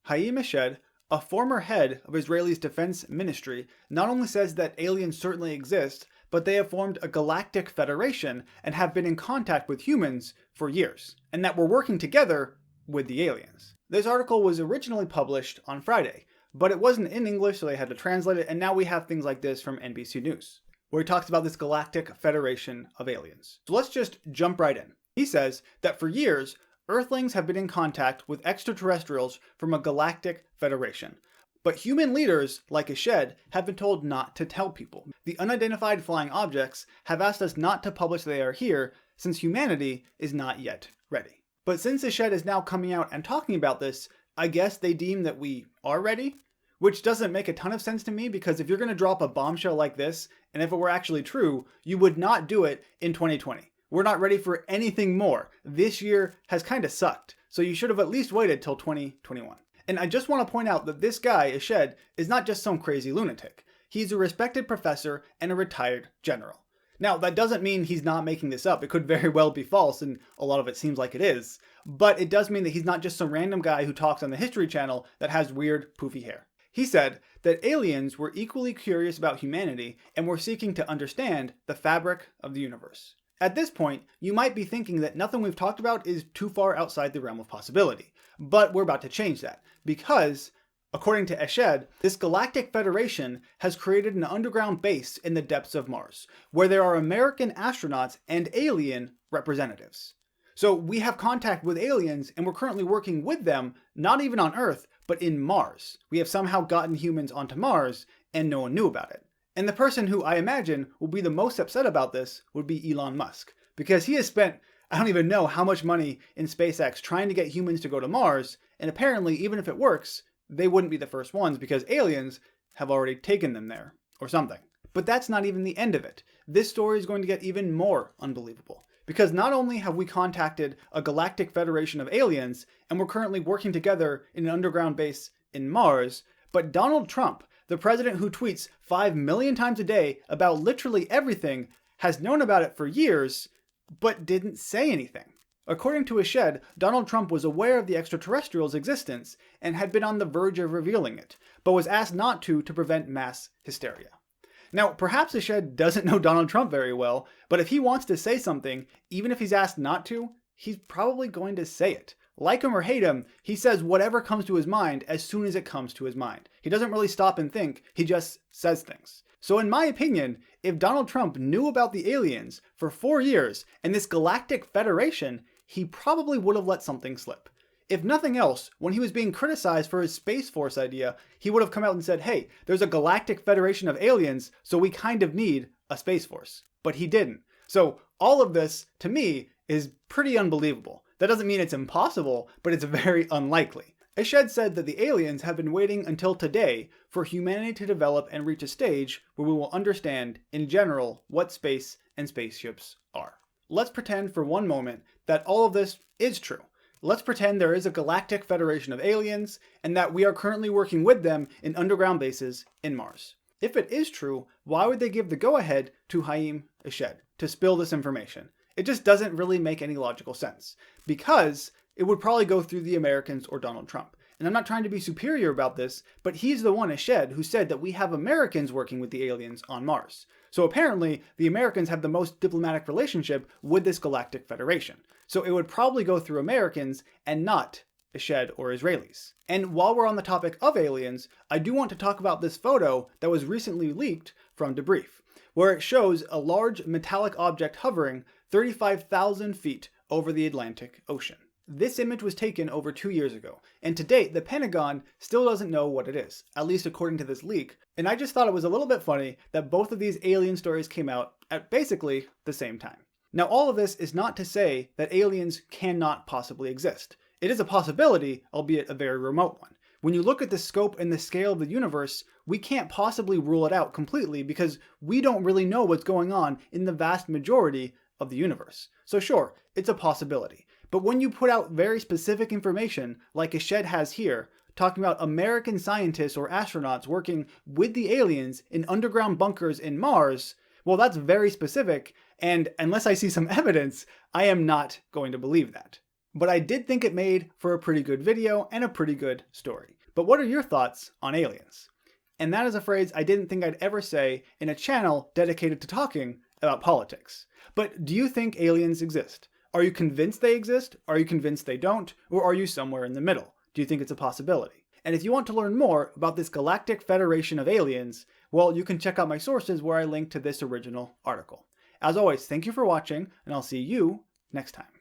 Haim Eshed, a former head of Israel's defense ministry, not only says that aliens certainly exist, but they have formed a Galactic Federation and have been in contact with humans for years, and that we're working together with the aliens. This article was originally published on Friday, but it wasn't in English, so they had to translate it, and now we have things like this from NBC News, where he talks about this Galactic Federation of Aliens. So let's just jump right in. He says that for years, Earthlings have been in contact with extraterrestrials from a galactic federation. But human leaders, like Eshed, have been told not to tell people. The unidentified flying objects have asked us not to publish they are here, since humanity is not yet ready. But since Eshed is now coming out and talking about this, I guess they deem that we are ready? Which doesn't make a ton of sense to me, because if you're going to drop a bombshell like this, and if it were actually true, you would not do it in 2020. We're not ready for anything more. This year has kind of sucked, so you should have at least waited till 2021. And I just want to point out that this guy, Eshed, is not just some crazy lunatic. He's a respected professor and a retired general. Now, that doesn't mean he's not making this up. It could very well be false, and a lot of it seems like it is. But it does mean that he's not just some random guy who talks on the History Channel that has weird, poofy hair. He said that aliens were equally curious about humanity and were seeking to understand the fabric of the universe. At this point, you might be thinking that nothing we've talked about is too far outside the realm of possibility. But we're about to change that, because, according to Eshed, this Galactic Federation has created an underground base in the depths of Mars, where there are American astronauts and alien representatives. So we have contact with aliens, and we're currently working with them, not even on Earth, but in Mars. We have somehow gotten humans onto Mars, and no one knew about it. And the person who I imagine will be the most upset about this would be Elon Musk, because he has spent, I don't even know how much money in SpaceX trying to get humans to go to Mars, and apparently, even if it works, they wouldn't be the first ones because aliens have already taken them there, or something. But that's not even the end of it. This story is going to get even more unbelievable, because not only have we contacted a Galactic Federation of Aliens, and we're currently working together in an underground base in Mars, but Donald Trump, the president who tweets 5 million times a day about literally everything, has known about it for years, but didn't say anything. According to Eshed, Donald Trump was aware of the extraterrestrials' existence and had been on the verge of revealing it, but was asked not to prevent mass hysteria. Now, perhaps Eshed doesn't know Donald Trump very well, but if he wants to say something, even if he's asked not to, he's probably going to say it. Like him or hate him, he says whatever comes to his mind as soon as it comes to his mind. He doesn't really stop and think, he just says things. So in my opinion, if Donald Trump knew about the aliens for 4 years and this Galactic Federation, he probably would have let something slip. If nothing else, when he was being criticized for his Space Force idea, he would have come out and said, hey, there's a Galactic Federation of Aliens, so we kind of need a Space Force. But he didn't. So all of this, to me, is pretty unbelievable. That doesn't mean it's impossible, but it's very unlikely. Eshed said that the aliens have been waiting until today for humanity to develop and reach a stage where we will understand, in general, what space and spaceships are. Let's pretend for one moment that all of this is true. Let's pretend there is a Galactic Federation of Aliens, and that we are currently working with them in underground bases in Mars. If it is true, why would they give the go-ahead to Haim Eshed to spill this information? It just doesn't really make any logical sense, because it would probably go through the Americans or Donald Trump. And I'm not trying to be superior about this, but he's the one, Eshed, who said that we have Americans working with the aliens on Mars. So apparently, the Americans have the most diplomatic relationship with this Galactic Federation. So it would probably go through Americans and not Eshed or Israelis. And while we're on the topic of aliens, I do want to talk about this photo that was recently leaked from Debrief, where it shows a large metallic object hovering 35,000 feet over the Atlantic Ocean. This image was taken over 2 years ago, and to date, the Pentagon still doesn't know what it is, at least according to this leak, and I just thought it was a little bit funny that both of these alien stories came out at basically the same time. Now, all of this is not to say that aliens cannot possibly exist. It is a possibility, albeit a very remote one. When you look at the scope and the scale of the universe, we can't possibly rule it out completely because we don't really know what's going on in the vast majority of the universe. So sure, it's a possibility. But when you put out very specific information, like Eshed has here, talking about American scientists or astronauts working with the aliens in underground bunkers in Mars, well, that's very specific, and unless I see some evidence, I am not going to believe that. But I did think it made for a pretty good video and a pretty good story. But what are your thoughts on aliens? And that is a phrase I didn't think I'd ever say in a channel dedicated to talking about politics. But do you think aliens exist? Are you convinced they exist? Are you convinced they don't? Or are you somewhere in the middle? Do you think it's a possibility? And if you want to learn more about this Galactic Federation of Aliens, well, you can check out my sources where I link to this original article. As always, thank you for watching, and I'll see you next time.